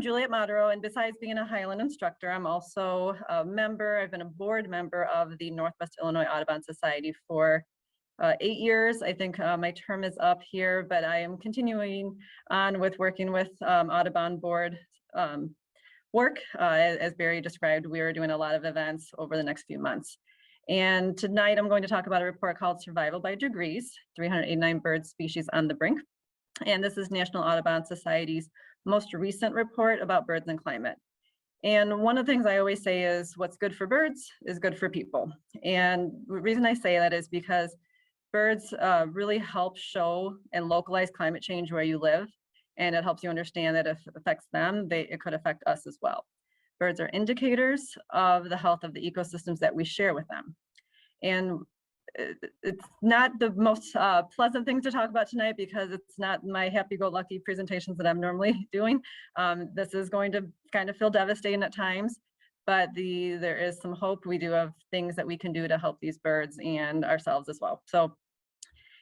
Juliet Moderow, and besides being a Highland instructor, I'm also a member. I've been a board member of the Northwest Illinois Audubon Society for 8 years. I think my term is up here, but I am continuing on with working with Audubon board work. As Barry described, we are doing a lot of events over the next few months. And tonight I'm going to talk about a report called Survival by Degrees, 389 bird species on the brink. And this is National Audubon Society's most recent report about birds and climate. And one of the things I always say is what's good for birds is good for people. And the reason I say that is because birds really help show and localize climate change where you live. And it helps you understand that if it affects them, it could affect us as well. Birds are indicators of the health of the ecosystems that we share with them. And it's not the most pleasant thing to talk about tonight because it's not my happy-go-lucky presentations that I'm normally doing. This is going to kind of feel devastating at times, but there is some hope. We do have things that we can do to help these birds and ourselves as well. So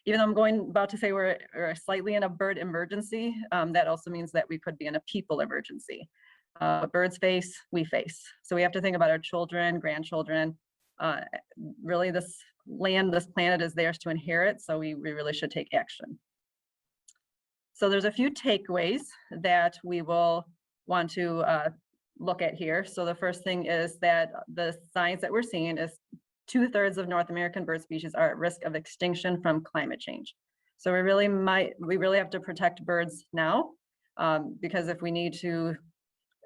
even though I'm about to say we're slightly in a bird emergency, that also means that we could be in a people emergency. Birds face, we face. So we have to think about our children, grandchildren. Really, this land, this planet is theirs to inherit, so we really should take action. So there's a few takeaways that we will want to look at here. So the first thing is that the science that we're seeing is 2/3 of North American bird species are at risk of extinction from climate change. So we really have to protect birds now, because if we need to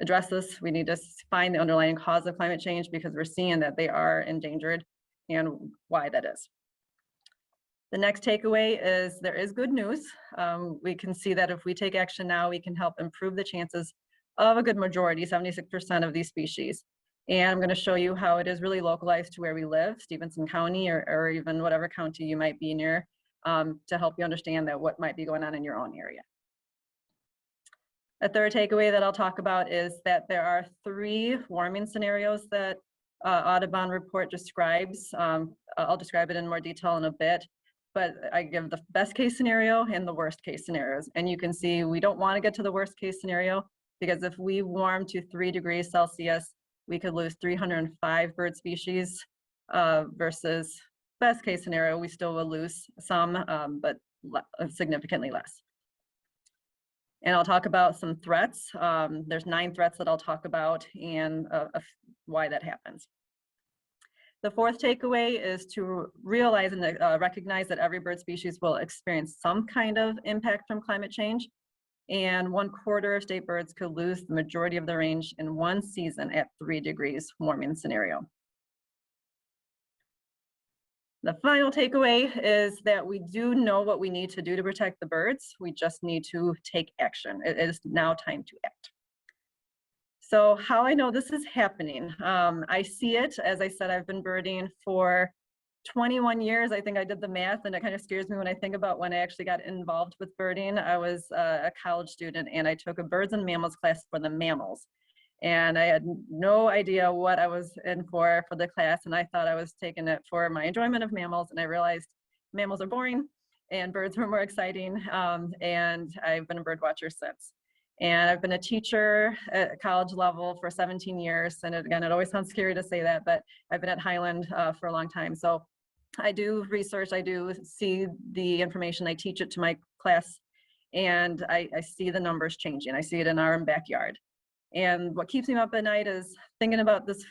address this, we need to find the underlying cause of climate change because we're seeing that they are endangered and why that is. The next takeaway is there is good news. We can see that if we take action now, we can help improve the chances of a good majority, 76% of these species. And I'm going to show you how it is really localized to where we live, Stevenson County or even whatever county you might be near, to help you understand that what might be going on in your own area. A third takeaway that I'll talk about is that there are 3 warming scenarios that Audubon report describes. I'll describe it in more detail in a bit, but I give the best case scenario and the worst case scenarios. And you can see we don't want to get to the worst case scenario because if we warm to 3 degrees Celsius, we could lose 305 bird species versus best case scenario, we still will lose some, but significantly less. And I'll talk about some threats. There's 9 threats that I'll talk about and why that happens. The fourth takeaway is to realize and recognize that every bird species will experience some kind of impact from climate change. And 1/4 of state birds could lose the majority of their range in one season at 3 degrees warming scenario. The final takeaway is that we do know what we need to do to protect the birds. We just need to take action. It is now time to act. So how I know this is happening, I see it. As I said, I've been birding for 21 years. I think I did the math, and it kind of scares me when I think about when I actually got involved with birding. I was a college student, and I took a birds and mammals class for the mammals. And I had no idea what I was in for the class, and I thought I was taking it for my enjoyment of mammals, and I realized mammals are boring and birds were more exciting, and I've been a bird watcher since. And I've been a teacher at college level for 17 years, and again, it always sounds scary to say that, but I've been at Highland for a long time. So I do research, I do see the information, I teach it to my class, and I see the numbers changing. I see it in our backyard. And what keeps me up at night is thinking about this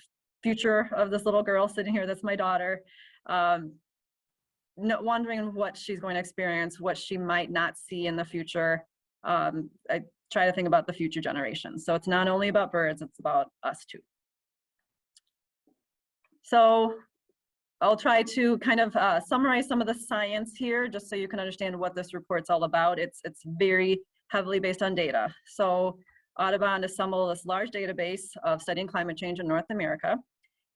future of this little girl sitting here, that's my daughter, wondering what she's going to experience, what she might not see in the future. I try to think about the future generations. So it's not only about birds, it's about us too. So I'll try to kind of summarize some of the science here, just so you can understand what this report's all about. It's very heavily based on data. So Audubon assembled this large database of studying climate change in North America,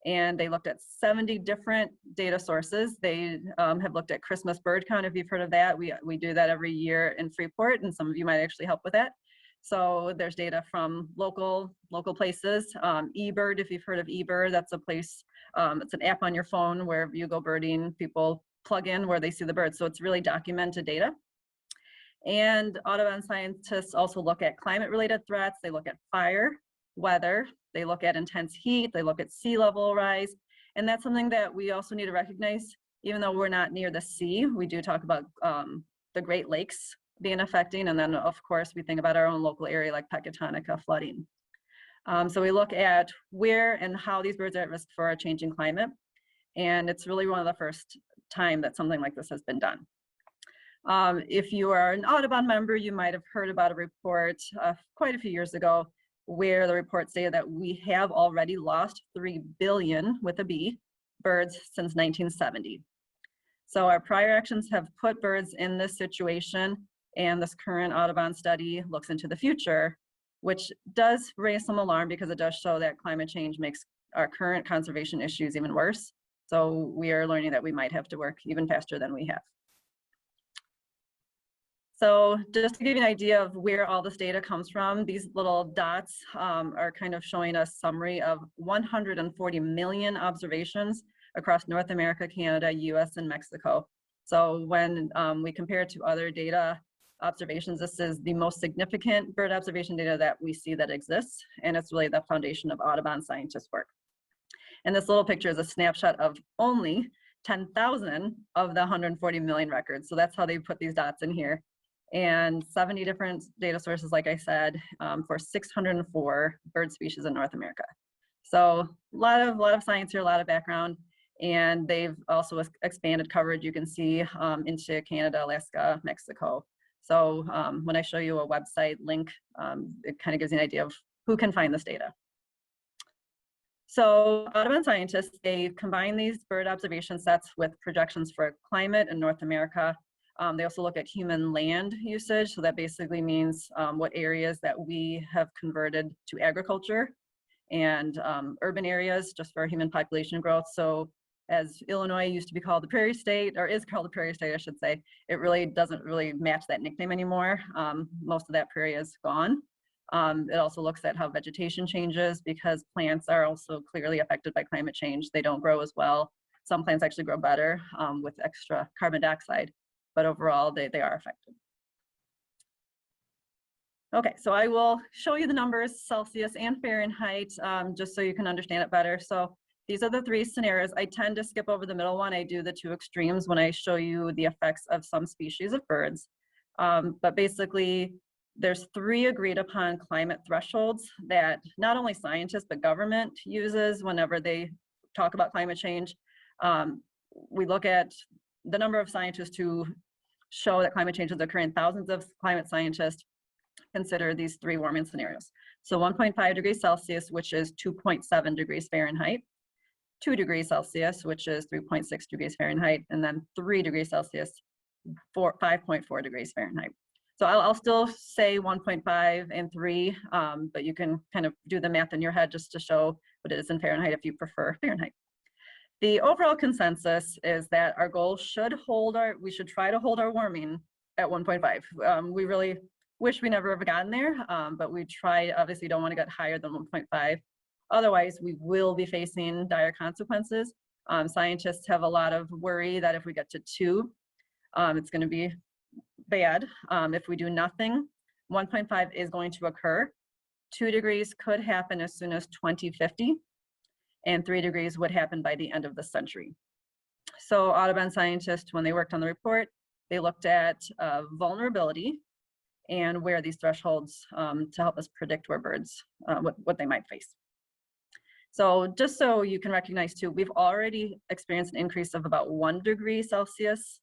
and they looked at 70 different data sources. They have looked at Christmas bird count, if you've heard of that. We do that every year in Freeport, and some of you might actually help with that. So there's data from local places. eBird, if you've heard of eBird, that's a place, it's an app on your phone where you go birding, people plug in where they see the birds. So it's really documented data. And Audubon scientists also look at climate-related threats. They look at fire, weather, they look at intense heat, they look at sea level rise. And that's something that we also need to recognize. Even though we're not near the sea, we do talk about the Great Lakes being affecting. And then of course, we think about our own local area like Pecatonica flooding. So we look at where and how these birds are at risk for a changing climate. And it's really one of the first time that something like this has been done. If you are an Audubon member, you might have heard about a report quite a few years ago where the report stated that we have already lost 3 billion, with a B, birds since 1970. So our prior actions have put birds in this situation, and this current Audubon study looks into the future, which does raise some alarm because it does show that climate change makes our current conservation issues even worse. So we are learning that we might have to work even faster than we have. So just to give you an idea of where all this data comes from, these little dots are kind of showing a summary of 140 million observations across North America, Canada, US, and Mexico. So when we compare it to other data observations, this is the most significant bird observation data that we see that exists, and it's really the foundation of Audubon scientists' work. And this little picture is a snapshot of only 10,000 of the 140 million records. So that's how they put these dots in here. And 70 different data sources, like I said, for 604 bird species in North America. So a lot of science here, a lot of background, and they've also expanded coverage. You can see into Canada, Alaska, Mexico. So when I show you a website link, it kind of gives you an idea of who can find this data. So Audubon scientists, they combine these bird observation sets with projections for climate in North America. They also look at human land usage. So that basically means what areas that we have converted to agriculture, and urban areas just for human population growth. So as Illinois used to be called the Prairie State, or is called the Prairie State, I should say, it really doesn't really match that nickname anymore. Most of that prairie is gone. It also looks at how vegetation changes, because plants are also clearly affected by climate change. They don't grow as well. Some plants actually grow better with extra carbon dioxide, but overall they are affected. Okay, so I will show you the numbers, Celsius and Fahrenheit, just so you can understand it better. So these are the three scenarios. I tend to skip over the middle one. I do the two extremes when I show you the effects of some species of birds. But basically, there's three agreed upon climate thresholds that not only scientists, but government uses whenever they talk about climate change. We look at the number of scientists who show that climate change is occurring. Thousands of climate scientists consider these three warming scenarios. So 1.5 degrees Celsius, which is 2.7 degrees Fahrenheit, 2 degrees Celsius, which is 3.6 degrees Fahrenheit, and then 3 degrees Celsius, 5.4 degrees Fahrenheit. So I'll still say 1.5 and 3, but you can kind of do the math in your head just to show what it is in Fahrenheit if you prefer Fahrenheit. The overall consensus is that our goal should we should try to hold our warming at 1.5. We really wish we never have gotten there, but we obviously don't want to get higher than 1.5. Otherwise, we will be facing dire consequences. Scientists have a lot of worry that if we get to 2, it's going to be bad. If we do nothing, 1.5 is going to occur. 2 degrees could happen as soon as 2050, and 3 degrees would happen by the end of the century. So Audubon scientists, when they worked on the report, they looked at vulnerability and where these thresholds to help us predict where birds, what they might face. So just so you can recognize too, we've already experienced an increase of about 1 degree Celsius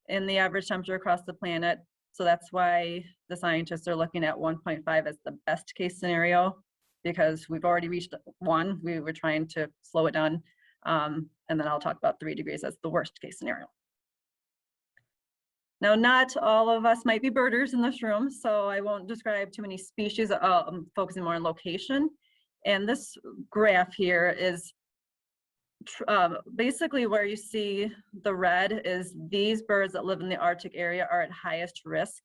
in the average temperature across the planet. So that's why the scientists are looking at 1.5 as the best case scenario, because we've already reached 1. We were trying to slow it down. And then I'll talk about 3 degrees as the worst case scenario. Now, not all of us might be birders in this room, so I won't describe too many species. I'm focusing more on location. And this graph here is basically where you see the red is these birds that live in the Arctic area are at highest risk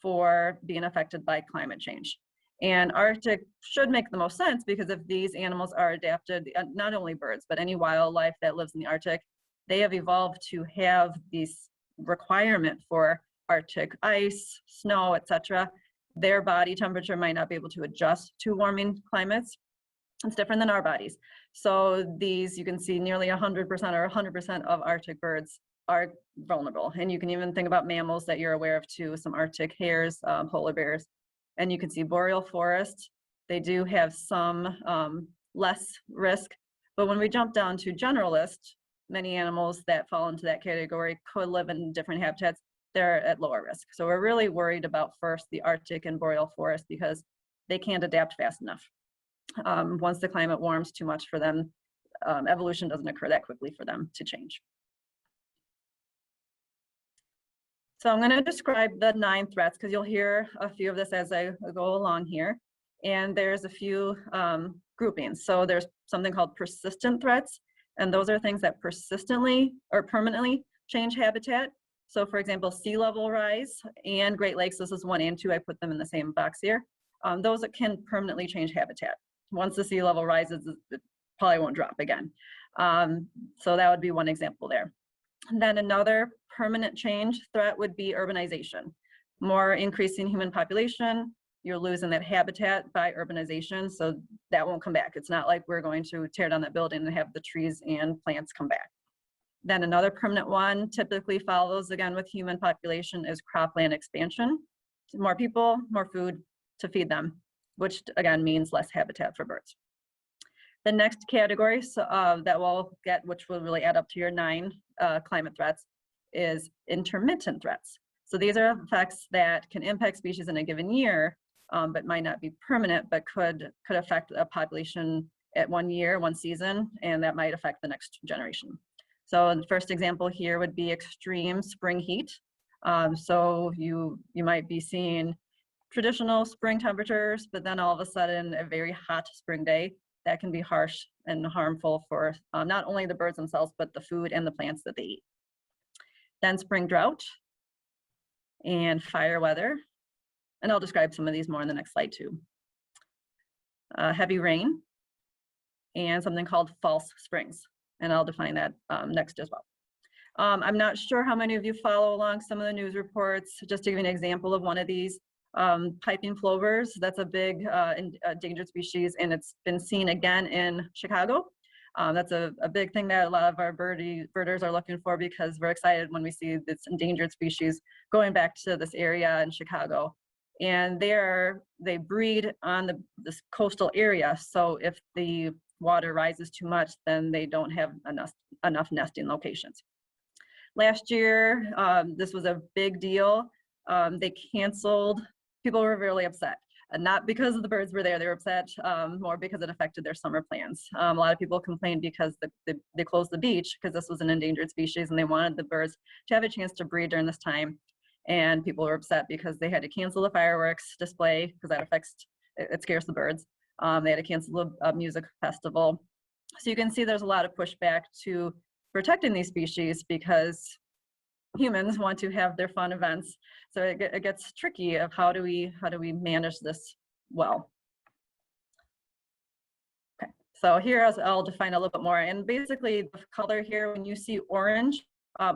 for being affected by climate change. And Arctic should make the most sense, because if these animals are adapted, not only birds, but any wildlife that lives in the Arctic, they have evolved to have these requirement for Arctic ice, snow, etc., their body temperature might not be able to adjust to warming climates. It's different than our bodies. So these, you can see nearly 100% or 100% of Arctic birds are vulnerable. And you can even think about mammals that you're aware of too, some Arctic hares, polar bears. And you can see boreal forests. They do have some less risk. But when we jump down to generalist, many animals that fall into that category could live in different habitats. They're at lower risk. So we're really worried about first the Arctic and boreal forest because they can't adapt fast enough. Once the climate warms too much for them, evolution doesn't occur that quickly for them to change. So I'm going to describe the 9 threats because you'll hear a few of this as I go along here. And there's a few groupings. So there's something called persistent threats, and those are things that persistently or permanently change habitat. So for example, sea level rise and Great Lakes, this is 1 and 2, I put them in the same box here. Those that can permanently change habitat. Once the sea level rises, it probably won't drop again. So that would be one example there. And then another permanent change threat would be urbanization. More increasing human population, you're losing that habitat by urbanization, so that won't come back. It's not like we're going to tear down that building and have the trees and plants come back. Then another permanent one typically follows again with human population is cropland expansion. More people, more food to feed them, which again means less habitat for birds. The next category that we'll get, which will really add up to your 9 climate threats, is intermittent threats. So these are effects that can impact species in a given year, but might not be permanent, but could affect a population at 1 year, 1 season, and that might affect the next generation. So the first example here would be extreme spring heat. So you might be seeing traditional spring temperatures, but then all of a sudden a very hot spring day that can be harsh and harmful for not only the birds themselves, but the food and the plants that they eat. Then spring drought and fire weather. And I'll describe some of these more in the next slide too. Heavy rain and something called false springs. And I'll define that next as well. I'm not sure how many of you follow along some of the news reports. Just to give you an example of one of these, piping plovers, that's a big endangered species, and it's been seen again in Chicago. That's a big thing that a lot of our birders are looking for because we're excited when we see this endangered species going back to this area in Chicago. And they breed on this coastal area, so if the water rises too much, then they don't have enough nesting locations. Last year, this was a big deal. They canceled. People were really upset, not because the birds were there. They were upset more because it affected their summer plans. A lot of people complained because they closed the beach because this was an endangered species and they wanted the birds to have a chance to breed during this time. And people were upset because they had to cancel the fireworks display because that it scares the birds. They had to cancel a music festival. So you can see there's a lot of pushback to protecting these species because humans want to have their fun events. So it gets tricky of how do we manage this well. Okay, so here I'll define a little bit more. And basically the color here, when you see orange,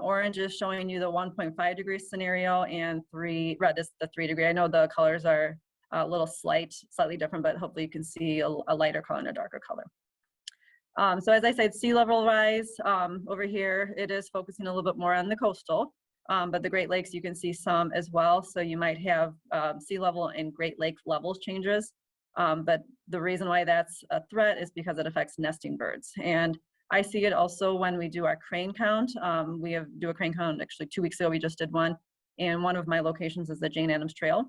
orange is showing you the 1.5 degree scenario, and red is the 3 degree. I know the colors are a little slightly different, but hopefully you can see a lighter color and a darker color. So as I said, sea level rise over here, it is focusing a little bit more on the coastal, but the Great Lakes, you can see some as well. So you might have sea level and Great Lake levels changes. But the reason why that's a threat is because it affects nesting birds. And I see it also when we do our crane count. We do a crane count, actually 2 weeks ago, we just did one. And one of my locations is the Jane Addams Trail.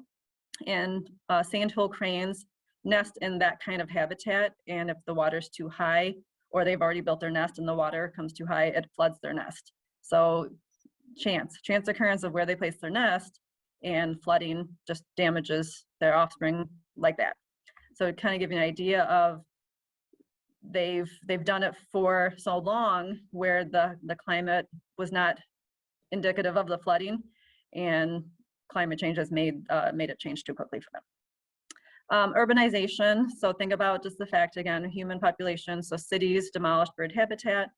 And sandhill cranes nest in that kind of habitat. And if the water's too high, or they've already built their nest and the water comes too high, it floods their nest. So chance occurrence of where they place their nest and flooding just damages their offspring like that. So it kind of give you an idea of they've done it for so long where the climate was not indicative of the flooding, and climate change has made it change too quickly for them. Urbanization, so think about just the fact, again, human population, so cities demolished bird habitat,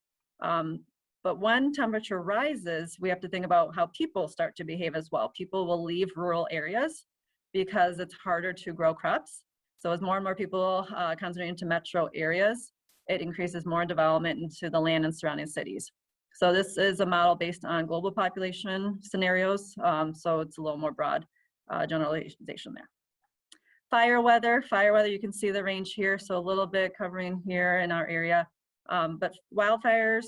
But when temperature rises, we have to think about how people start to behave as well. People will leave rural areas because it's harder to grow crops. So as more and more people concentrate into metro areas, it increases more development into the land and surrounding cities. So this is a model based on global population scenarios. So it's a little more broad generalization there. Fire weather, you can see the range here. So a little bit covering here in our area. But wildfires,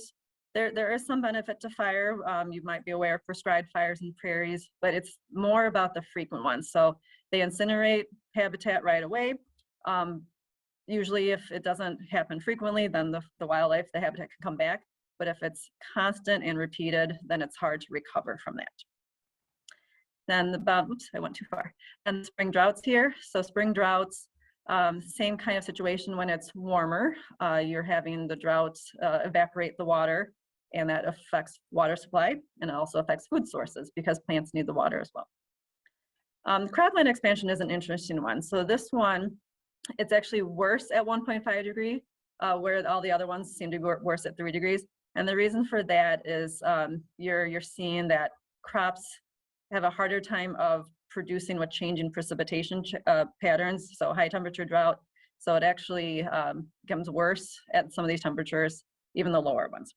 there is some benefit to fire. You might be aware of prescribed fires in prairies, but it's more about the frequent ones. So they incinerate habitat right away. Usually if it doesn't happen frequently, then the wildlife, the habitat can come back. But if it's constant and repeated, then it's hard to recover from that. Then oops, I went too far. And spring droughts here. So spring droughts, same kind of situation when it's warmer. You're having the droughts evaporate the water, and that affects water supply, and it also affects food sources because plants need the water as well. Cropland expansion is an interesting one. So this one, it's actually worse at 1.5 degree, where all the other ones seem to be worse at 3 degrees. And the reason for that is you're seeing that crops have a harder time of producing with changing precipitation patterns, so high temperature drought. So it actually becomes worse at some of these temperatures, even the lower ones.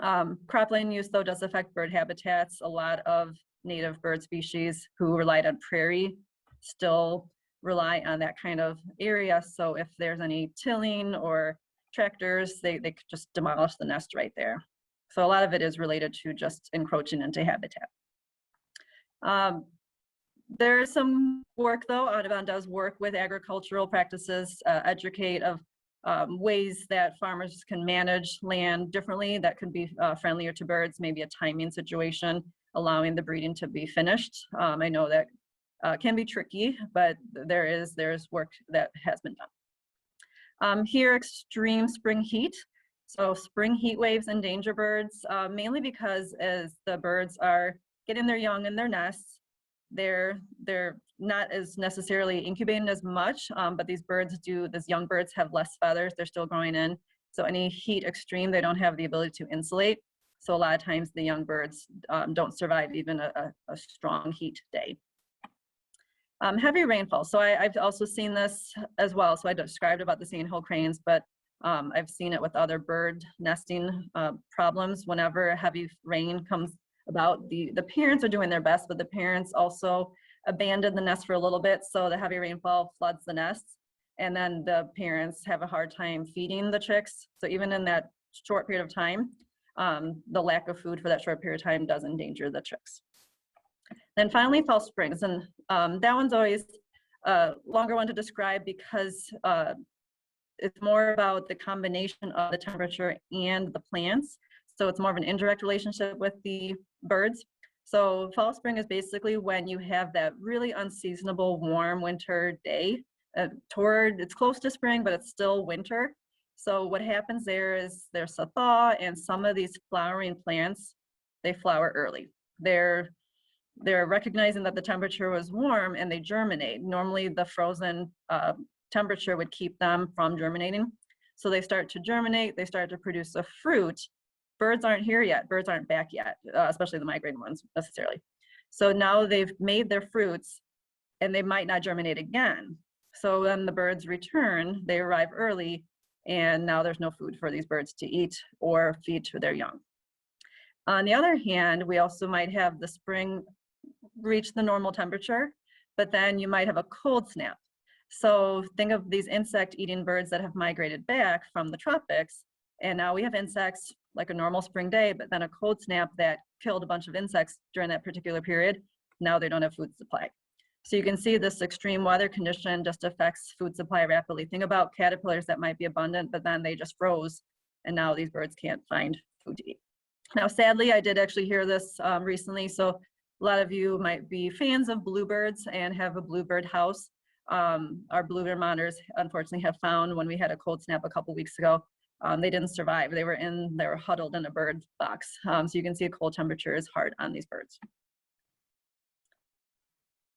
Cropland use though does affect bird habitats. A lot of native bird species who relied on prairie still rely on that kind of area. So if there's any tilling or tractors, they could just demolish the nest right there. So a lot of it is related to just encroaching into habitat. There's some work though. Audubon does work with agricultural practices, educate of ways that farmers can manage land differently that could be friendlier to birds, maybe a timing situation, allowing the breeding to be finished. I know that can be tricky, but there's work that has been done. Here, extreme spring heat. So spring heat waves endanger birds, mainly because as the birds are getting their young in their nests, they're not as necessarily incubating as much, but these young birds have less feathers, they're still growing in. So any heat extreme, they don't have the ability to insulate. So a lot of times the young birds don't survive even a strong heat day. Heavy rainfall. So I've also seen this as well. So I described about the sandhill cranes, but I've seen it with other bird nesting problems. Whenever heavy rain comes about, the parents are doing their best, but the parents also abandon the nest for a little bit, so the heavy rainfall floods the nests, and then the parents have a hard time feeding the chicks. So even in that short period of time, the lack of food for that short period of time does endanger the chicks. Then finally, false springs, and that one's always a longer one to describe because it's more about the combination of the temperature and the plants. So it's more of an indirect relationship with the birds. So fall spring is basically when you have that really unseasonable warm winter day. It's close to spring, but it's still winter. So what happens there is there's a thaw, and some of these flowering plants, they flower early. They're recognizing that the temperature was warm and they germinate. Normally the frozen temperature would keep them from germinating. So they start to germinate, they start to produce a fruit. Birds aren't here yet, birds aren't back yet, especially the migrating ones necessarily. So now they've made their fruits and they might not germinate again. So when the birds return, they arrive early, and now there's no food for these birds to eat or feed to their young. On the other hand, we also might have the spring reach the normal temperature, but then you might have a cold snap. So think of these insect-eating birds that have migrated back from the tropics, and now we have insects like a normal spring day, but then a cold snap that killed a bunch of insects during that particular period. Now they don't have food supply. So you can see this extreme weather condition just affects food supply rapidly. Think about caterpillars that might be abundant, but then they just froze, and now these birds can't find food to eat. Now, sadly, I did actually hear this recently. So a lot of you might be fans of bluebirds and have a bluebird house. Our bluebird monitors, unfortunately, have found when we had a cold snap a couple weeks ago, they didn't survive. They were huddled in a bird box. So you can see a cold temperature is hard on these birds.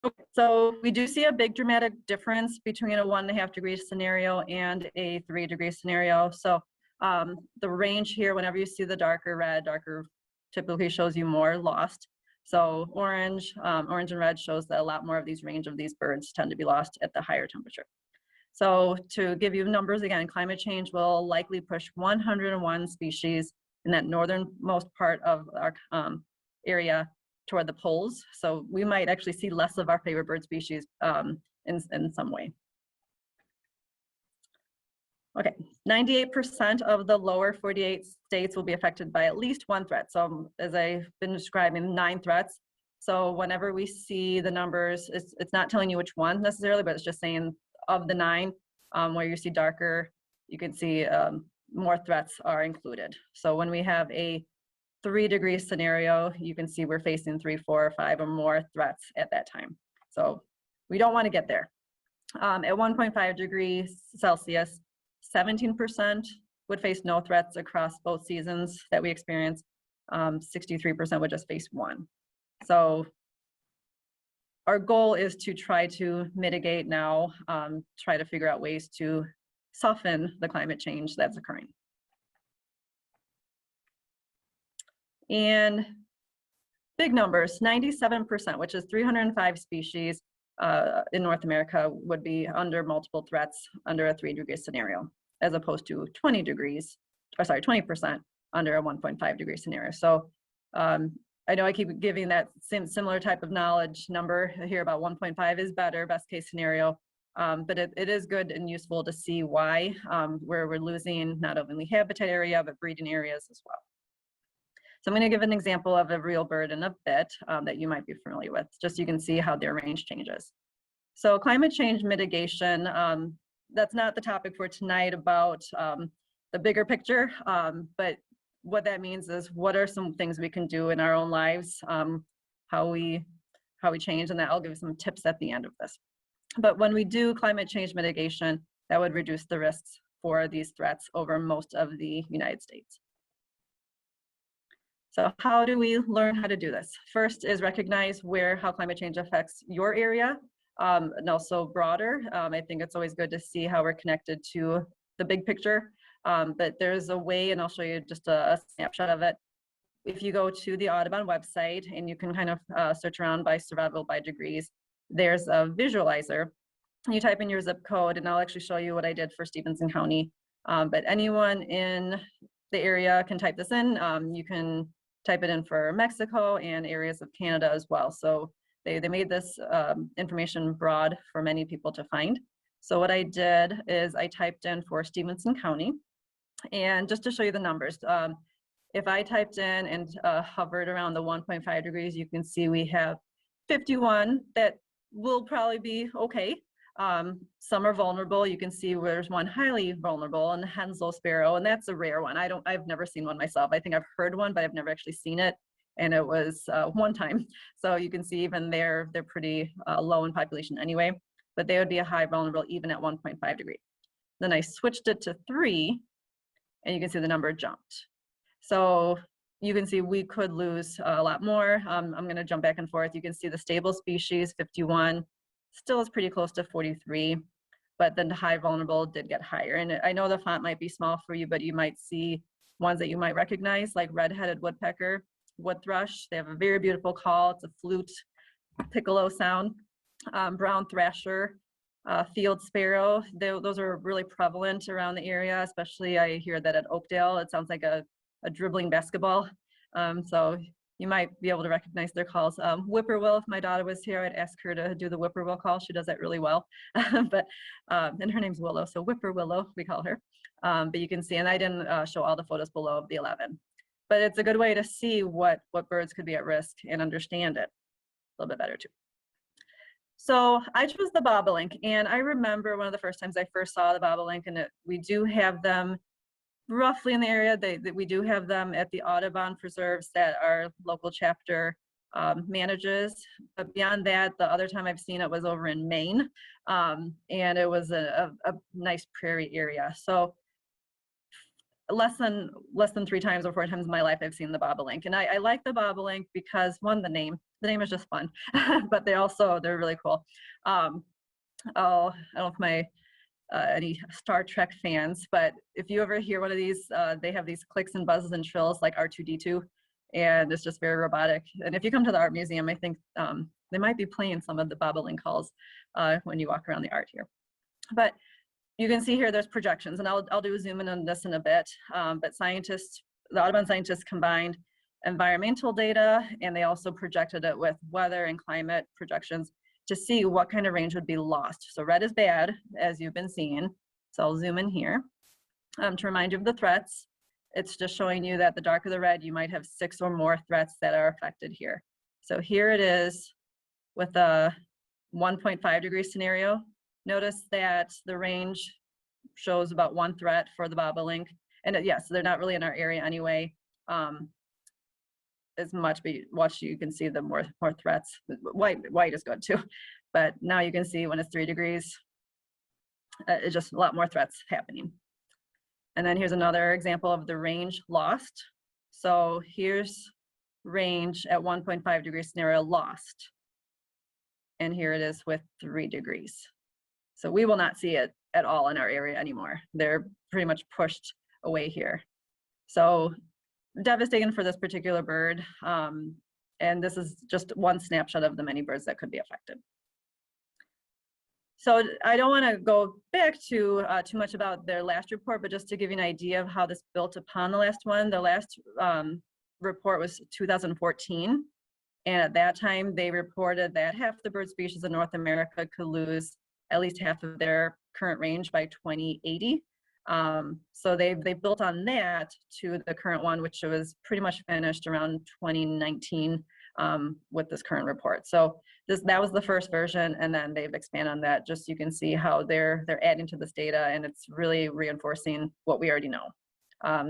Okay, so we do see a big dramatic difference between a 1.5 degree scenario and a 3 degree scenario. So The range here, whenever you see the darker red, darker typically shows you more lost. So orange and red shows that a lot more of these range of these birds tend to be lost at the higher temperature. So to give you numbers again, climate change will likely push 101 species in that northernmost part of our area toward the poles. So we might actually see less of our favorite bird species in some way. Okay, 98% of the lower 48 states will be affected by at least one threat. So as I've been describing, 9 threats. So whenever we see the numbers, it's not telling you which one necessarily, but it's just saying of the 9, where you see darker, you can see more threats are included. So when we have a 3-degree scenario, you can see we're facing 3, 4, 5 or more threats at that time. So we don't want to get there. At 1.5 degrees Celsius, 17% would face no threats across both seasons that we experience. 63% would just face one. So our goal is to try to mitigate now, try to figure out ways to soften the climate change that's occurring. And big numbers, 97%, which is 305 species in North America would be under multiple threats under a 3-degree scenario, as opposed to 20% under a 1.5 degree scenario. So I know I keep giving that similar type of knowledge number here about 1.5 is better, best case scenario, but it is good and useful to see why where we're losing not only habitat area, but breeding areas as well. So I'm going to give an example of a real bird in a bit that you might be familiar with, just so you can see how their range changes. So climate change mitigation, that's not the topic for tonight about the bigger picture, but what that means is what are some things we can do in our own lives, how we change, and that I'll give some tips at the end of this. But when we do climate change mitigation, that would reduce the risks for these threats over most of the United States. So how do we learn how to do this? First is recognize how climate change affects your area, and also broader. I think it's always good to see how we're connected to the big picture, but there's a way, and I'll show you just a snapshot of it. If you go to the Audubon website and you can kind of search around by survival by degrees, there's a visualizer. You type in your zip code, and I'll actually show you what I did for Stephenson County. But anyone in the area can type this in. You can type it in for Mexico and areas of Canada as well. So they made this information broad for many people to find. So what I did is I typed in for Stephenson County, and just to show you the numbers, if I typed in and hovered around the 1.5 degrees, you can see we have 51 that will probably be okay. Some are vulnerable. You can see there's one highly vulnerable, and the Henslow sparrow, and that's a rare one. I've never seen one myself. I think I've heard one, but I've never actually seen it. And it was one time. So you can see even they're pretty low in population anyway, but they would be a high vulnerable even at 1.5 degrees. Then I switched it to 3, and you can see the number jumped. So you can see we could lose a lot more. I'm going to jump back and forth. You can see the stable species, 51, still is pretty close to 43, but then the high vulnerable did get higher. And I know the font might be small for you, but you might see ones that you might recognize, like red-headed woodpecker, wood thrush. They have a very beautiful call. It's a flute piccolo sound. Brown thrasher, field sparrow. Those are really prevalent around the area, especially I hear that at Oakdale. It sounds like a dribbling basketball. So you might be able to recognize their calls. Whippoorwill, if my daughter was here, I'd ask her to do the whippoorwill call. She does that really well. But and her name's Willow, so Whippoorwillow, we call her. But you can see, and I didn't show all the photos below of the 11. But it's a good way to see what birds could be at risk and understand it a little bit better too. So I chose the bobolink, and I remember one of the first times I first saw the bobolink, and we do have them roughly in the area. We do have them at the Audubon preserves that our local chapter manages. But beyond that, the other time I've seen it was over in Maine, and it was a nice prairie area. So less than 3 times or 4 times in my life I've seen the bobolink, and I like the bobolink because, one, the name is just fun, but they're really cool. I don't know if my any Star Trek fans, but if you ever hear one of these, they have these clicks and buzzes and trills like R2-D2, and it's just very robotic. And if you come to the art museum, I think they might be playing some of the bobolink calls when you walk around the art here. But you can see here there's projections, and I'll do a zoom in on this in a bit. But scientists, the Audubon scientists combined environmental data, and they also projected it with weather and climate projections to see what kind of range would be lost. So red is bad, as you've been seeing. So I'll zoom in here to remind you of the threats. It's just showing you that the darker the red, you might have 6 or more threats that are affected here. So here it is with a 1.5 degree scenario. Notice that the range shows about 1 threat for the bobolink. And yes, they're not really in our area anyway. As much, but watch, you can see the more threats. White is good too, but now you can see when it's 3 degrees, it's just a lot more threats happening. And then here's another example of the range lost. So here's range at 1.5 degree scenario lost. And here it is with 3 degrees. So we will not see it at all in our area anymore. They're pretty much pushed away here. So devastating for this particular bird. And this is just one snapshot of the many birds that could be affected. So I don't want to go back to too much about their last report, but just to give you an idea of how this built upon the last one. The last report was 2014. And at that time, they reported that half the bird species in North America could lose at least half of their current range by 2080. So they built on that to the current one, which was pretty much finished around 2019 with this current report. So that was the first version, and then they've expanded on that. Just so you can see how they're adding to this data, and it's really reinforcing what we already know.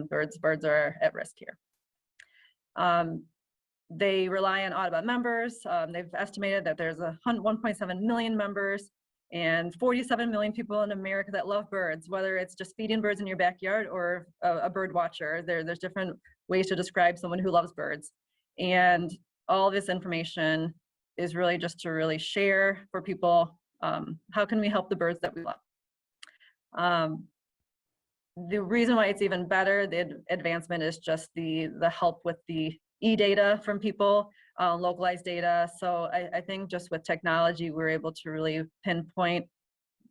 Birds are at risk here. They rely on Audubon members. They've estimated that there's 1.7 million members and 47 million people in America that love birds, whether it's just feeding birds in your backyard or a bird watcher. There's different ways to describe someone who loves birds. And all this information is really just to really share for people. How can we help the birds that we love? The reason why it's even better, the advancement, is just the help with the e-data from people, localized data. So I think just with technology, we're able to really pinpoint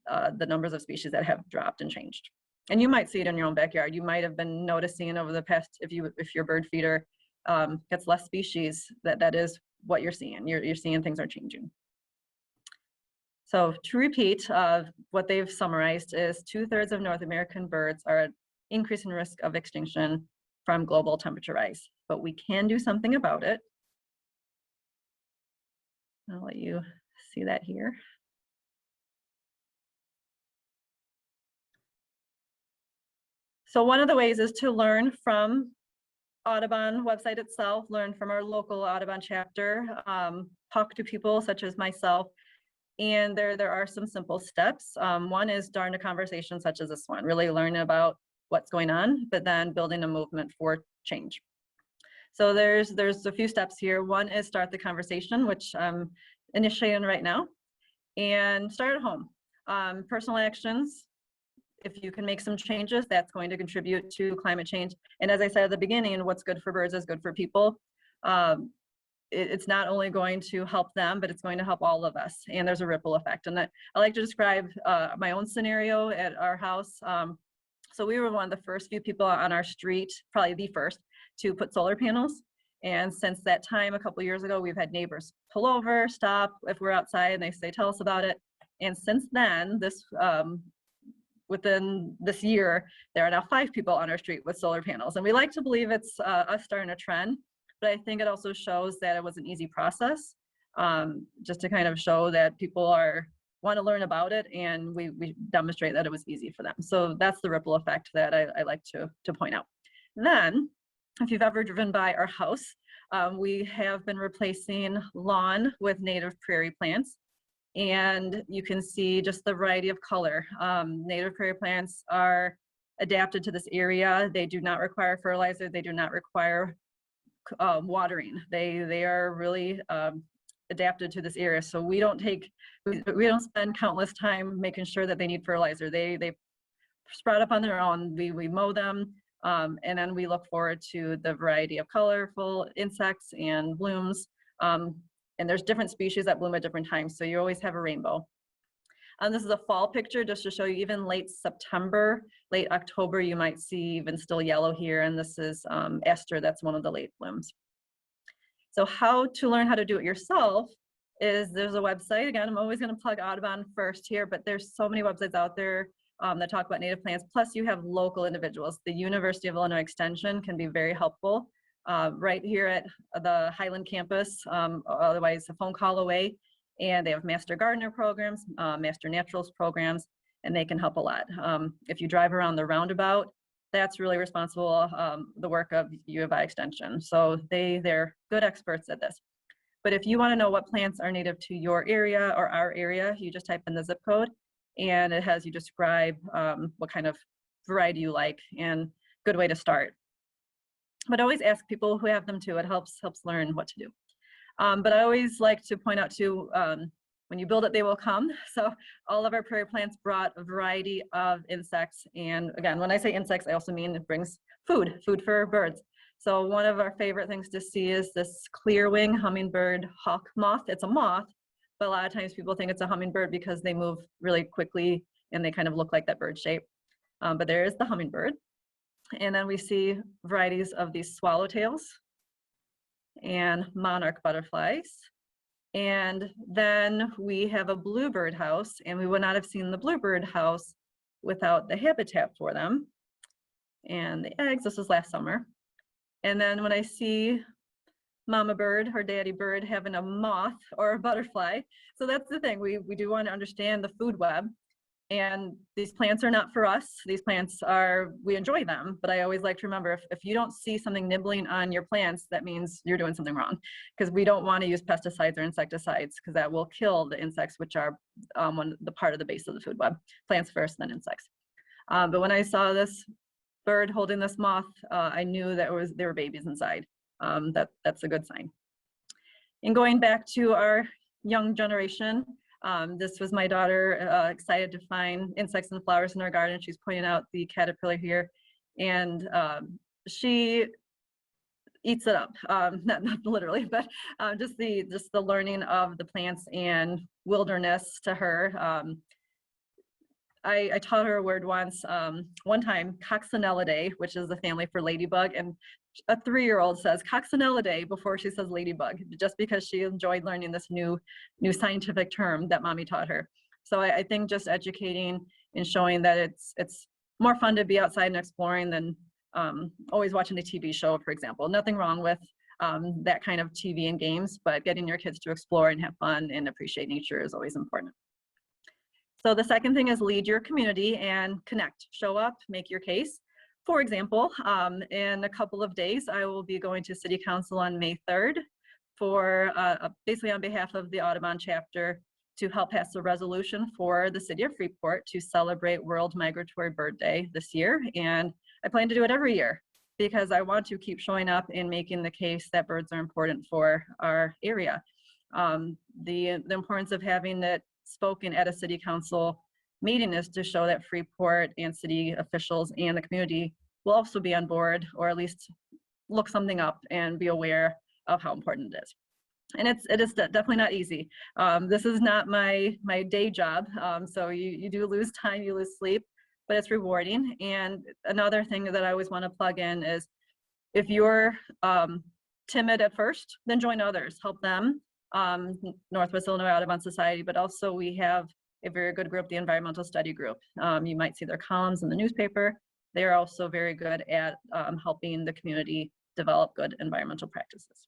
the numbers of species that have dropped and changed. And you might see it in your own backyard. You might have been noticing over the past, if your bird feeder gets less species, that is what you're seeing. You're seeing things are changing. So to repeat, what they've summarized is 2/3 of North American birds are at increasing risk of extinction from global temperature rise, but we can do something about it. I'll let you see that here. So one of the ways is to learn from Audubon website itself, learn from our local Audubon chapter, talk to people such as myself, and there are some simple steps. One is start a conversation such as this one, really learning about what's going on, but then building a movement for change. So there's a few steps here. One is start the conversation, which I'm initiating right now, and start at home. Personal actions, if you can make some changes, that's going to contribute to climate change. And as I said at the beginning, what's good for birds is good for people. It's not only going to help them, but it's going to help all of us. And there's a ripple effect. And I like to describe my own scenario at our house. So we were one of the first few people on our street, probably the first, to put solar panels. And since that time, a couple years ago, we've had neighbors pull over, stop if we're outside, and they say, tell us about it. And since then, within this year, there are now 5 people on our street with solar panels. And we like to believe it's us starting a trend, but I think it also shows that it was an easy process, just to kind of show that people want to learn about it, and we demonstrate that it was easy for them. So that's the ripple effect that I like to point out. Then, if you've ever driven by our house, we have been replacing lawn with native prairie plants. And you can see just the variety of color. Native prairie plants are adapted to this area. They do not require fertilizer. They do not require watering. They are really adapted to this area. So we don't spend countless time making sure that they need fertilizer. They sprout up on their own. We mow them, and then we look forward to the variety of colorful insects and blooms. And there's different species that bloom at different times, so you always have a rainbow. This is a fall picture just to show you even late September, late October, you might see even still yellow here, and this is aster, that's one of the late blooms. So how to learn how to do it yourself is there's a website. Again, I'm always going to plug Audubon first here, but there's so many websites out there that talk about native plants. Plus you have local individuals. The University of Illinois Extension can be very helpful. Right here at the Highland campus, otherwise a phone call away, and they have Master Gardener programs, Master Naturals programs, and they can help a lot. If you drive around the roundabout, that's really responsible, the work of U of I Extension. So they're good experts at this. But if you want to know what plants are native to your area or our area, you just type in the zip code, and it has you describe what kind of variety you like, and good way to start. But always ask people who have them too. It helps learn what to do. But I always like to point out too, when you build it, they will come. So all of our prairie plants brought a variety of insects. And again, when I say insects, I also mean it brings food for birds. So one of our favorite things to see is this clearwing hummingbird hawk moth. It's a moth, but a lot of times people think it's a hummingbird because they move really quickly and they kind of look like that bird shape. But there is the hummingbird. And then we see varieties of these swallowtails and monarch butterflies. And then we have a bluebird house, and we would not have seen the bluebird house without the habitat for them. And the eggs, this was last summer. And then when I see mama bird or daddy bird having a moth or a butterfly, so that's the thing, we do want to understand the food web. And these plants are not for us. These plants are, we enjoy them, but I always like to remember, if you don't see something nibbling on your plants, that means you're doing something wrong, because we don't want to use pesticides or insecticides, because that will kill the insects, which are the part of the base of the food web. Plants first, then insects. But when I saw this bird holding this moth, I knew that there were babies inside. That's a good sign. And going back to our young generation, this was my daughter, excited to find insects and flowers in our garden. She's pointing out the caterpillar here, and she eats it up. Not literally, but just the learning of the plants and wilderness to her. I taught her a word once, one time, coccinellidae, which is the family for ladybug, and a 3-year-old says coccinellidae before she says ladybug, just because she enjoyed learning this new scientific term that mommy taught her. So I think just educating and showing that it's more fun to be outside and exploring than always watching a TV show, for example. Nothing wrong with that kind of TV and games, but getting your kids to explore and have fun and appreciate nature is always important. So the second thing is lead your community and connect. Show up, make your case. For example, in a couple of days, I will be going to City Council on May 3rd for basically on behalf of the Audubon chapter to help pass a resolution for the city of Freeport to celebrate World Migratory Bird Day this year. And I plan to do it every year because I want to keep showing up and making the case that birds are important for our area. The importance of having it spoken at a city council meeting is to show that Freeport and city officials and the community will also be on board, or at least look something up and be aware of how important it is. And it is definitely not easy. This is not my day job, so you do lose time, you lose sleep, but it's rewarding. And another thing that I always want to plug in is if you're timid at first, then join others, help them. Northwest Illinois Audubon Society, but also we have a very good group, the Environmental Study Group. You might see their columns in the newspaper. They are also very good at helping the community develop good environmental practices.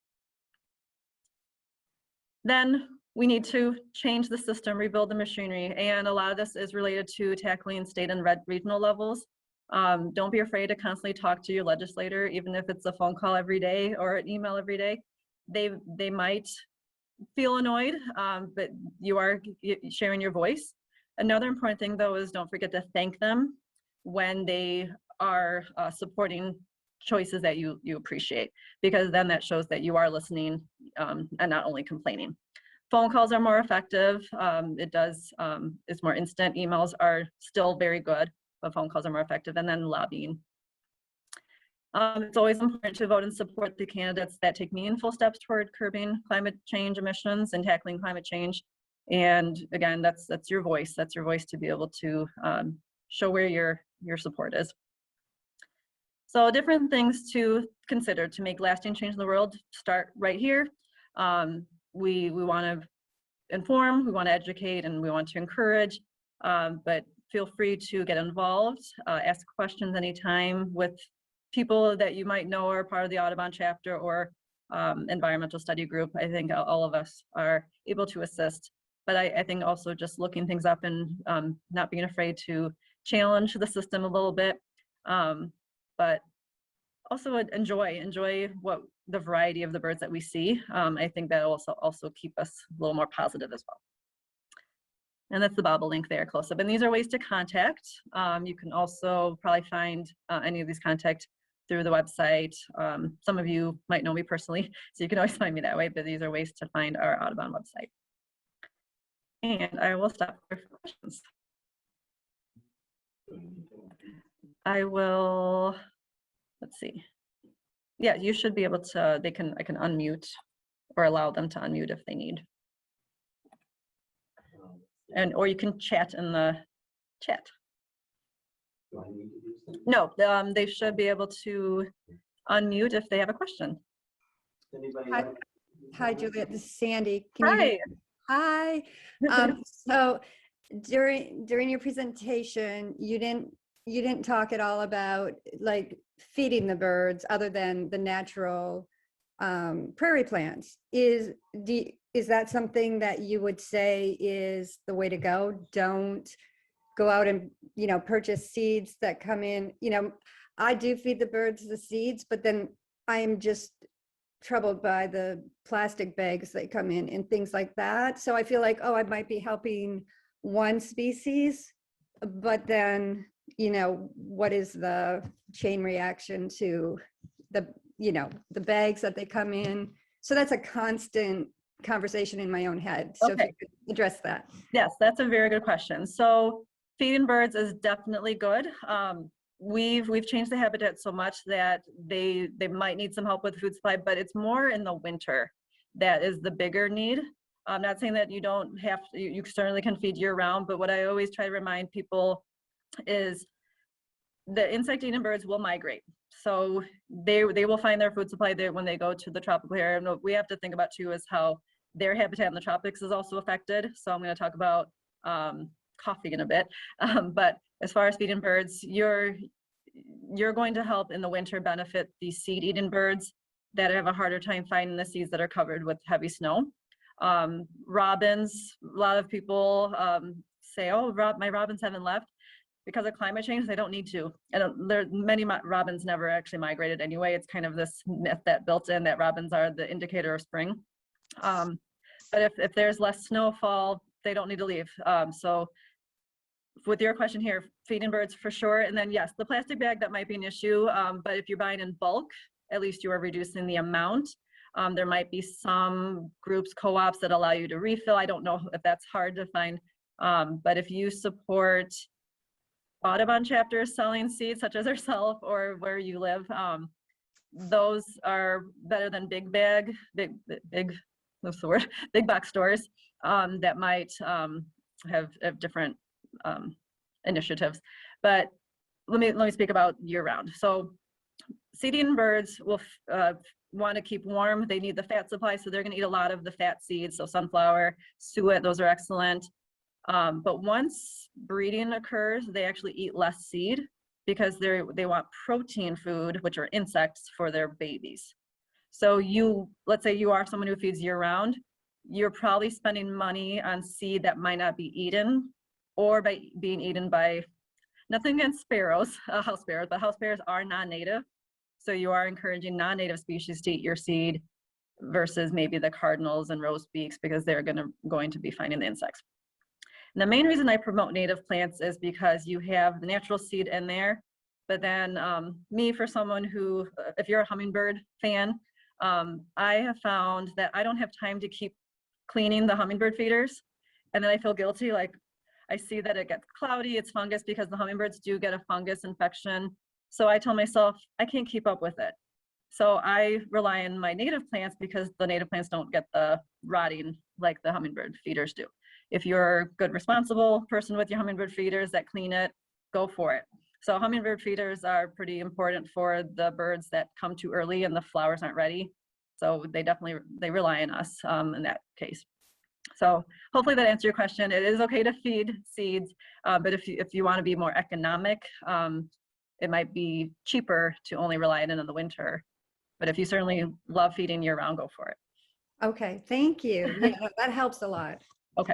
Then we need to change the system, rebuild the machinery, and a lot of this is related to tackling state and regional levels. Don't be afraid to constantly talk to your legislator, even if it's a phone call every day or an email every day. They might feel annoyed, but you are sharing your voice. Another important thing though is don't forget to thank them when they are supporting choices that you appreciate, because then that shows that you are listening and not only complaining. Phone calls are more effective. It's more instant. Emails are still very good, but phone calls are more effective. And then lobbying. It's always important to vote and support the candidates that take meaningful steps toward curbing climate change emissions and tackling climate change. And again, that's your voice. That's your voice to be able to show where your support is. So different things to consider to make lasting change in the world start right here. We want to inform, we want to educate, and we want to encourage, but feel free to get involved, ask questions anytime with people that you might know are part of the Audubon chapter or environmental study group. I think all of us are able to assist, but I think also just looking things up and not being afraid to challenge the system a little bit, but also enjoy what the variety of the birds that we see. I think that also keep us a little more positive as well. And that's the bobolink there close up. And these are ways to contact. You can also probably find any of these contact through the website. Some of you might know me personally, so you can always find me that way, but these are ways to find our Audubon website. And I will stop there for questions. I will, let's see. Yeah, you should be able to, I can unmute or allow them to unmute if they need. Or you can chat in the chat. Do I need to do something? No, they should be able to unmute if they have a question. Anybody Hi, else? hi, Juliet. This is Sandy. Can you hear Hi. me? Hi. So during your presentation, you didn't talk at all about like feeding the birds other than the natural prairie plants. Is that something that you would say is the way to go? Don't go out and purchase seeds that come in. I do feed the birds the seeds, but then I am just troubled by the plastic bags that come in and things like that. So I feel like, oh, I might be helping one species, but then what is the chain reaction to the bags that they come in? So that's a constant conversation in my own head. So if you could address that. Yes, that's a very good question. So feeding birds is definitely good. We've changed the habitat so much that they might need some help with food supply, but it's more in the winter that is the bigger need. I'm not saying that you don't have to, you certainly can feed year round, but what I always try to remind people is the insect-eating birds will migrate. So they will find their food supply there when they go to the tropical area. And what we have to think about too is how their habitat in the tropics is also affected. So I'm going to talk about coffee in a bit. But as far as feeding birds, you're going to help in the winter benefit these seed-eating birds that have a harder time finding the seeds that are covered with heavy snow. Robins, a lot of people say, oh, my robins haven't left. Because of climate change, they don't need to. And many robins never actually migrated anyway. It's kind of this myth that built in that robins are the indicator of spring. But if there's less snowfall, they don't need to leave. So with your question here, feeding birds for sure. And then yes, the plastic bag, that might be an issue. But if you're buying in bulk, at least you are reducing the amount. There might be some groups, co-ops that allow you to refill. I don't know if that's hard to find. But if you support Audubon chapters selling seeds such as ourselves or where you live, those are better than big what's the word? Big box stores that might have different initiatives. But let me speak about year round. So seed-eating birds will want to keep warm. They need the fat supply, so they're going to eat a lot of the fat seeds. So sunflower, suet, those are excellent. But once breeding occurs, they actually eat less seed because they want protein food, which are insects, for their babies. So let's say you are someone who feeds year round, you're probably spending money on seed that might not be eaten or by being eaten by, nothing against sparrows, house sparrows, but house sparrows are non-native. So you are encouraging non-native species to eat your seed versus maybe the cardinals and grosbeaks because they're going to be finding the insects. And the main reason I promote native plants is because you have the natural seed in there, but then for someone who, if you're a hummingbird fan, I have found that I don't have time to keep cleaning the hummingbird feeders. And then I feel guilty, like I see that it gets cloudy, it's fungus, because the hummingbirds do get a fungus infection. So I tell myself, I can't keep up with it. So I rely on my native plants because the native plants don't get the rotting like the hummingbird feeders do. If you're a good, responsible person with your hummingbird feeders that clean it, go for it. So hummingbird feeders are pretty important for the birds that come too early and the flowers aren't ready. So they rely on us in that case. So hopefully that answers your question. It is okay to feed seeds, but if you want to be more economic, it might be cheaper to only rely on it in the winter. But if you certainly love feeding year round, go for it. Okay, thank you. Yeah, that helps a lot. Okay.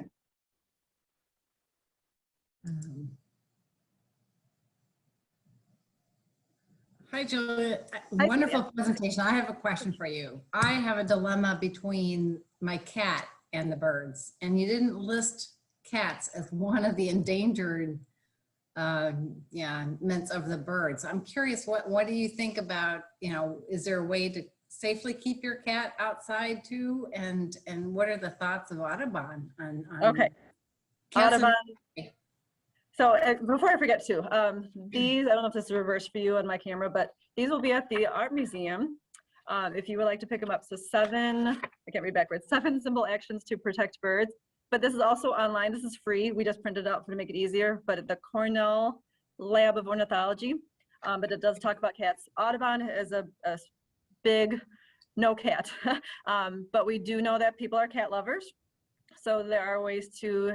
Hi, Juliet. Hi, Wonderful presentation. I have a question for you. I have a dilemma between my cat and the birds, and you didn't list cats as one of the endangered ments of the birds. I'm curious, what do you think about, is there a way to safely keep your cat outside too? And what are the thoughts of Audubon on Okay. cats? Audubon. So before I forget too, these, I don't know if this is reversed for you on my camera, but these will be at the Art Museum. If you would like to pick them up. So I can't read backwards, 7 simple actions to protect birds. But this is also online. This is free. We just printed it out to make it easier, but at the Cornell Lab of Ornithology. But it does talk about cats. Audubon is a big no cat. But we do know that people are cat lovers. So there are ways to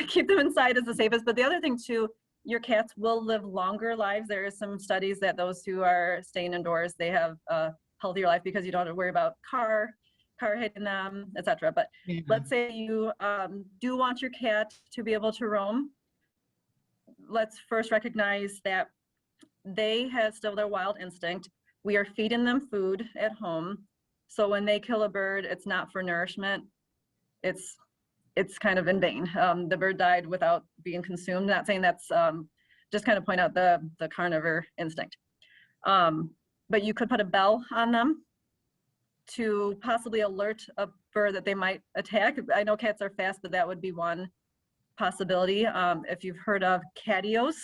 keep them inside is the safest. But the other thing too, your cats will live longer lives. There are some studies that those who are staying indoors, they have a healthier life because you don't have to worry about car hitting them, etc. But let's say you do want your cat to be able to roam. Let's first recognize that they have still their wild instinct. We are feeding them food at home. So when they kill a bird, it's not for nourishment. It's kind of in vain. The bird died without being consumed. Not saying that's, just kind of point out the carnivore instinct. But you could put a bell on them to possibly alert a bird that they might attack. I know cats are fast, but that would be one possibility. If you've heard of catios,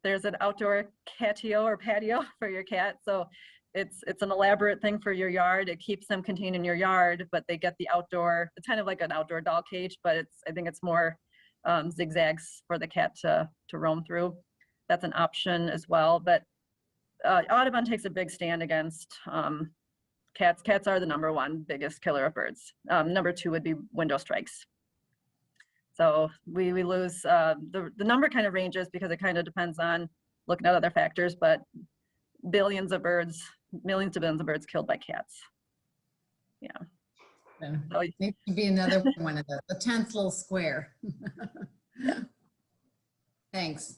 there's an outdoor catio or patio for your cat. So it's an elaborate thing for your yard. It keeps them contained in your yard, but they get the outdoor, it's kind of like an outdoor doll cage, but I think it's more zigzags for the cat to roam through. That's an option as well. But Audubon takes a big stand against cats. Cats are the #1 biggest killer of birds. #2 would be window strikes. So we lose, the number kind of ranges because it kind of depends on looking at other factors, but billions of birds, millions to billions of birds killed by cats. Yeah. So maybe be another one of the 10th little square. Yeah. Thanks.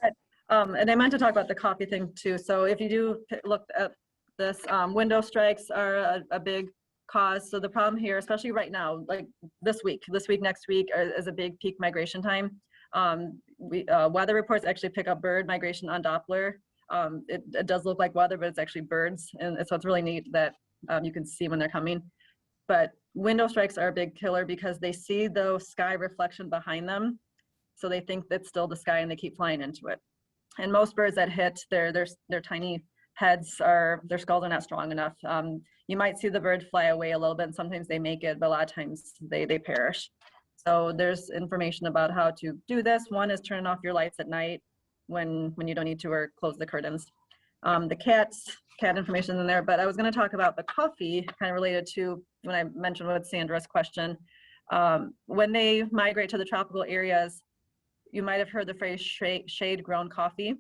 And I meant to talk about the coffee thing too. So if you do look at this, window strikes are a big cause. So the problem here, especially right now, like this week, next week is a big peak migration time. Weather reports actually pick up bird migration on Doppler. It does look like weather, but it's actually birds. And so it's really neat that you can see when they're coming. But window strikes are a big killer because they see the sky reflection behind them. So they think that's still the sky and they keep flying into it. And most birds that hit, their tiny heads their skulls are not strong enough. You might see the bird fly away a little bit and sometimes they make it, but a lot of times they perish. So there's information about how to do this. One is turning off your lights at night when you don't need to, or close the curtains. The cat information in there, but I was going to talk about the coffee, kind of related to when I mentioned with Sandra's question. When they migrate to the tropical areas, you might have heard the phrase shade-grown coffee.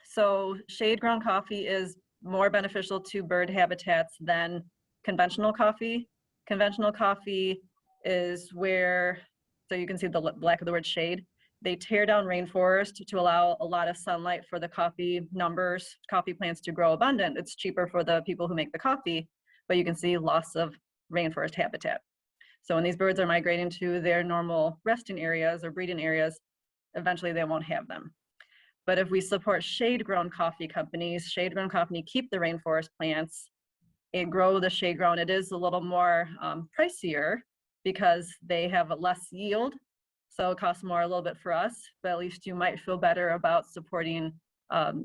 So shade-grown coffee is more beneficial to bird habitats than conventional coffee. Conventional coffee is where, so you can see the black of the word shade. They tear down rainforest to allow a lot of sunlight for the coffee plants to grow abundant. It's cheaper for the people who make the coffee, but you can see loss of rainforest habitat. So when these birds are migrating to their normal resting areas or breeding areas, eventually they won't have them. But if we support shade-grown coffee companies, shade-grown coffee keep the rainforest plants, and grow the shade ground. It is a little more pricier because they have a less yield. So it costs more a little bit for us, but at least you might feel better about supporting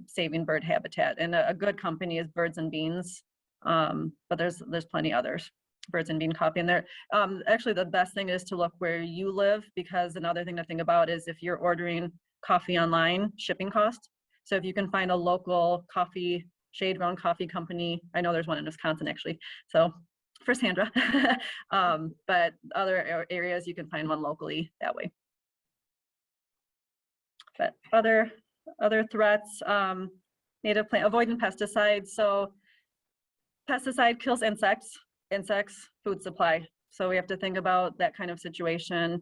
saving bird habitat. And a good company is Birds and Beans, but there's plenty others. Birds and Bean Coffee. And there, actually the best thing is to look where you live, because another thing to think about is if you're ordering coffee online, shipping cost. So if you can find a local coffee, shade ground coffee company, I know there's one in Wisconsin actually. So for Sandra, but other areas you can find one locally that way. But other threats, native plant, avoiding pesticides. So pesticide kills insects, food supply. So we have to think about that kind of situation.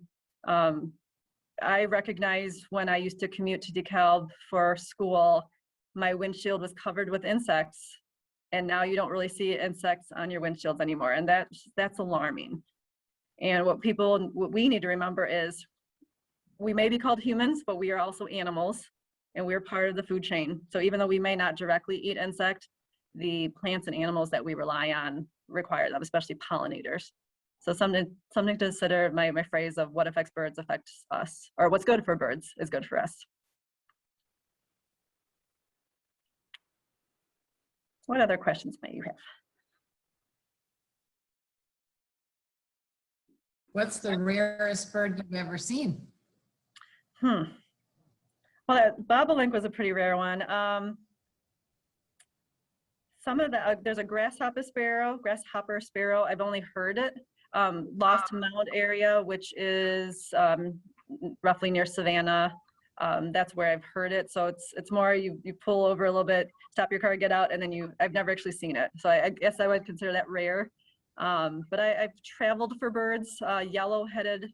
I recognize when I used to commute to DeKalb for school, my windshield was covered with insects, and now you don't really see insects on your windshields anymore, and that's alarming. And what we need to remember is we may be called humans, but we are also animals, and we're part of the food chain. So even though we may not directly eat insect, the plants and animals that we rely on require them, especially pollinators. So something to consider. My phrase of what affects birds affects us, or what's good for birds is good for us. What other questions may you have? What's the rarest bird you've ever seen? Well, that bobolink was a pretty rare one. Some of the, there's a grasshopper sparrow. I've only heard it. Lost Mount area, which is roughly near Savannah. That's where I've heard it. So it's more you pull over a little bit, stop your car, get out, and then I've never actually seen it. So I guess I would consider that rare. But I've traveled for birds. Yellow-headed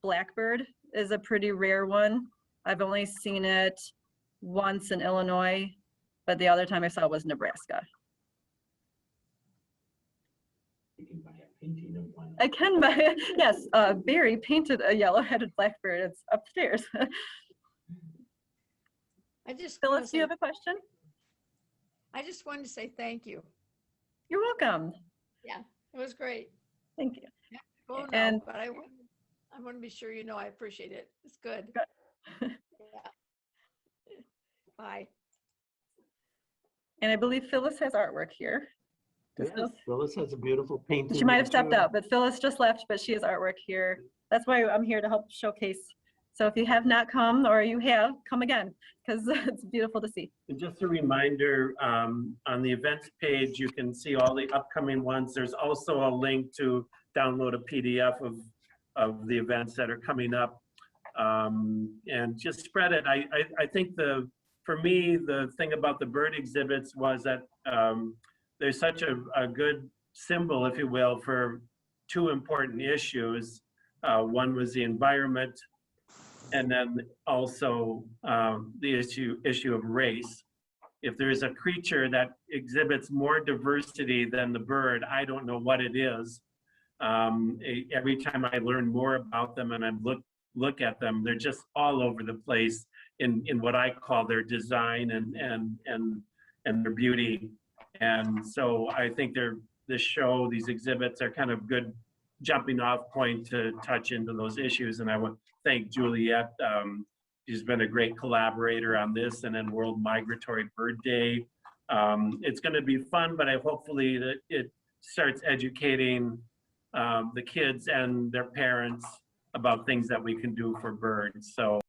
blackbird is a pretty rare one. I've only seen it once in Illinois, but the other time I saw it was Nebraska. You can buy a painting of one. I can buy, yes, Barry painted a yellow-headed blackbird. It's upstairs. Phyllis, do you have a question? I just wanted to say thank you. You're welcome. It was great. Thank you. Oh, no, And- but I want to be sure you know I appreciate it. It's good. Good. Yeah. Bye. And I believe Phyllis has artwork here. Does Yes, Phyllis has a beautiful painting. She might have there, stepped too. out, but Phyllis just left, but she has artwork here. That's why I'm here to help showcase. So if you have not come, or you have, come again, because it's beautiful to see. And just a reminder, on the events page, you can see all the upcoming ones. There's also a link to download a PDF of the events that are coming up. And just spread it. I think for me, the thing about the bird exhibits was that there's such a good symbol, if you will, for two important issues. One was the environment, and then also the issue of race. If there's a creature that exhibits more diversity than the bird, I don't know what it is. Every time I learn more about them and I look at them, they're just all over the place in what I call their design and their beauty. And so I think these exhibits are kind of good jumping off point to touch into those issues. And I want to thank Juliet. She's been a great collaborator on this, and then World Migratory Bird Day. It's going to be fun, but hopefully that it starts educating the kids and their parents about things that we can do for birds. So